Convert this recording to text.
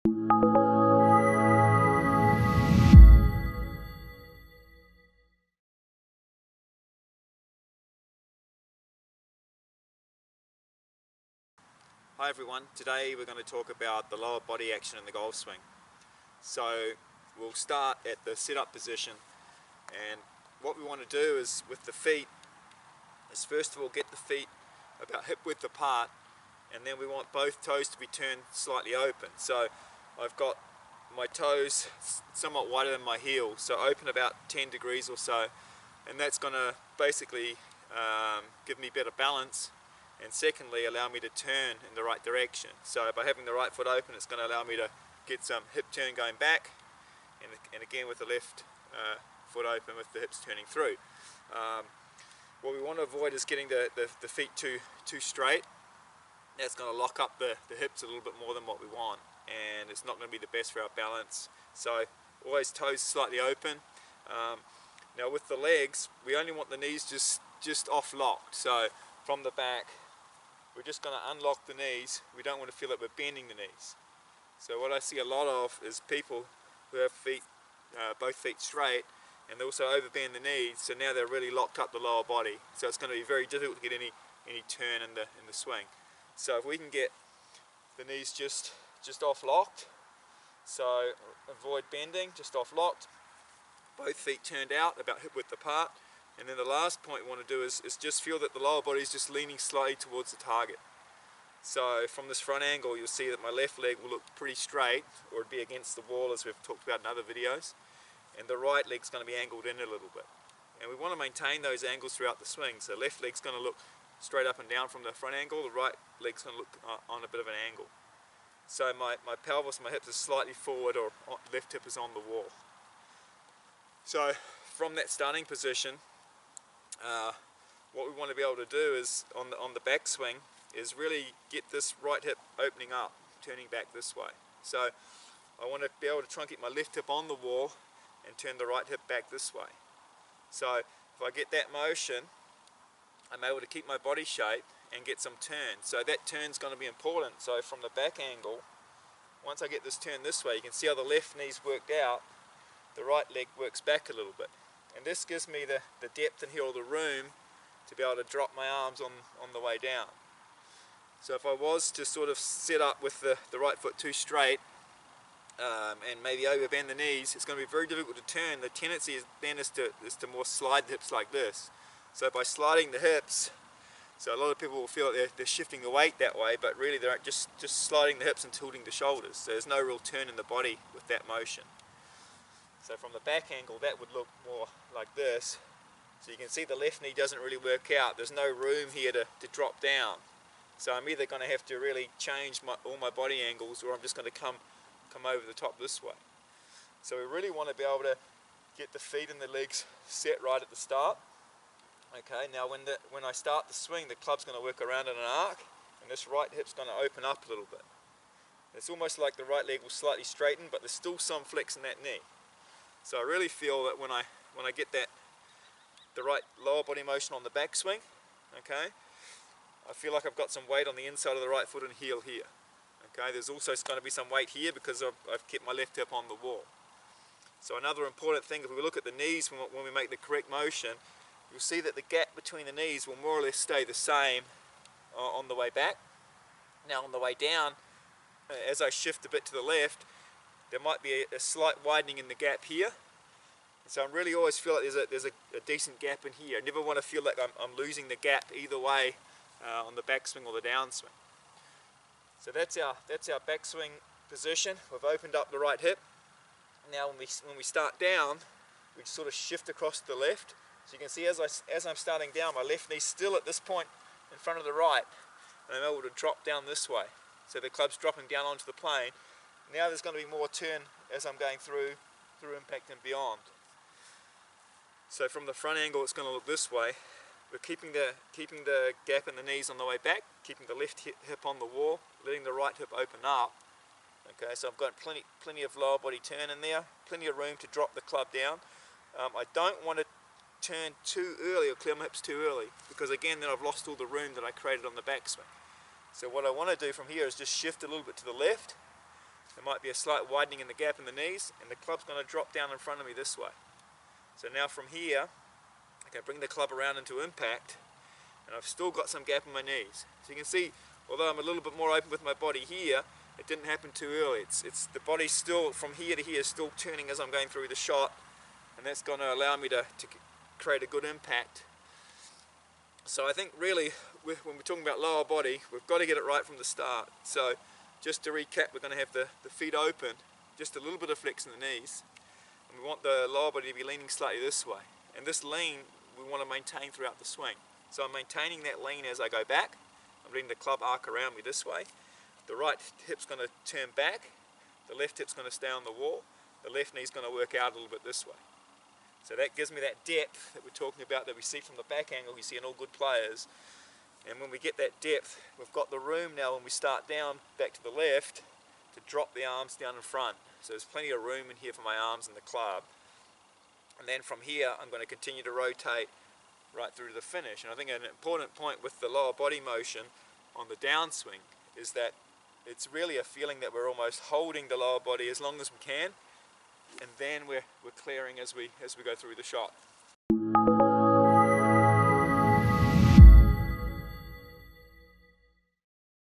Hi everyone, today we're going to talk about the lower body action in the golf swing. So we'll start at the sit-up position, and what we want to do is with the feet is first of all get the feet about hip width apart, and then we want both toes to be turned slightly open. So I've got my toes somewhat wider than my heel, so open about 10 degrees or so, and that's going to basically give me better balance, and secondly allow me to turn in the right direction. So by having the right foot open, it's going to allow me to get some hip turn going back, and again with the left foot open with the hips turning through. What we want to avoid is getting the feet too straight. That's going to lock up the hips a little bit more than what we want, and it's not going to be the best for our balance. So always toes slightly open. Now with the legs, we only want the knees just off locked. So from the back, we're just going to unlock the knees. We don't want to feel that we're bending the knees. So what I see a lot of is people who have both feet straight, and they also overbend the knees, so now they're really locked up the lower body. So it's going to be very difficult to get any turn in the swing. So if we can get the knees just off locked, so avoid bending, just off locked, both feet turned out about hip width apart, and then the last point we want to do is just feel that the lower body is just leaning slightly towards the target. So from this front angle, you'll see that my left leg will look pretty straight, or it'd be against the wall, as we've talked about in other videos, and the right leg's going to be angled in a little bit. And we want to maintain those angles throughout the swing. So left leg's going to look straight up and down from the front angle, the right leg's going to look on a bit of an angle. So my pelvis, my hips are slightly forward, or left hip is on the wall. So from that starting position, what we want to be able to do is on the backswing is really get this right hip opening up, turning back this way. So I want to be able to try and keep my left hip on the wall and turn the right hip back this way. So if I get that motion, I'm able to keep my body shape and get some turn. So that turn's going to be important. So from the back angle, once I get this turn this way, you can see how the left knee's worked out, the right leg works back a little bit. And this gives me the depth in here, or the room, to be able to drop my arms on the way down. So if I was to sort of sit up with the right foot too straight, and maybe overbend the knees, it's going to be very difficult to turn. The tendency then is to more slide the hips like this. So by sliding the hips, so a lot of people will feel like they're shifting the weight that way, but really they're just sliding the hips and tilting the shoulders. So there's no real turn in the body with that motion. So from the back angle, that would look more like this. So you can see the left knee doesn't really work out. There's no room here to drop down. So I'm either going to have to really change all my body angles, or I'm just going to come over the top this way. So we really want to be able to get the feet and the legs set right at the start. Okay, now when I start the swing, the club's going to work around in an arc, and this right hip's going to open up a little bit. It's almost like the right leg will slightly straighten, but there's still some flex in that knee. So I really feel that when I get the right lower body motion on the backswing, okay, I feel like I've got some weight on the inside of the right foot and heel here. Okay, there's also going to be some weight here because I've kept my left hip on the wall. So another important thing, if we look at the knees when we make the correct motion, you'll see that the gap between the knees will more or less stay the same on the way back. Now on the way down, as I shift a bit to the left, there might be a slight widening in the gap here. So I really always feel like there's a decent gap in here. I never want to feel like I'm losing the gap either way on the backswing or the downswing. So that's our backswing position. We've opened up the right hip. Now when we start down, we sort of shift across to the left. So you can see as I'm starting down, my left knee's still at this point in front of the right, and I'm able to drop down this way. So the club's dropping down onto the plane. Now there's going to be more turn as I'm going through impact and beyond. So from the front angle, it's going to look this way. We're keeping the gap in the knees on the way back, keeping the left hip on the wall, letting the right hip open up. Okay, so I've got plenty of lower body turn in there, plenty of room to drop the club down. I don't want to turn too early or clear my hips too early, because again then I've lost all the room that I created on the backswing. So what I want to do from here is just shift a little bit to the left, there might be a slight widening in the gap in the knees, and the club's going to drop down in front of me this way. So now from here, I can bring the club around into impact, and I've still got some gap in my knees. So you can see, although I'm a little bit more open with my body here, it didn't happen too early. It's the body's still, from here to here, still turning as I'm going through the shot, and that's going to allow me to create a good impact. So I think really, when we're talking about lower body, we've got to get it right from the start. So just to recap, we're going to have the feet open, just a little bit of flex in the knees, and we want the lower body to be leaning slightly this way. And this lean we want to maintain throughout the swing. So I'm maintaining that lean as I go back. I'm letting the club arc around me this way. The right hip's going to turn back, the left hip's going to stay on the wall, the left knee's going to work out a little bit this way. So that gives me that depth that we're talking about, that we see from the back angle, you see in all good players. And when we get that depth, we've got the room now when we start down, back to the left, to drop the arms down in front. So there's plenty of room in here for my arms and the club. And then from here, I'm going to continue to rotate right through to the finish. And I think an important point with the lower body motion on the downswing is that it's really a feeling that we're almost holding the lower body as long as we can, and then we're clearing as we go through the shot.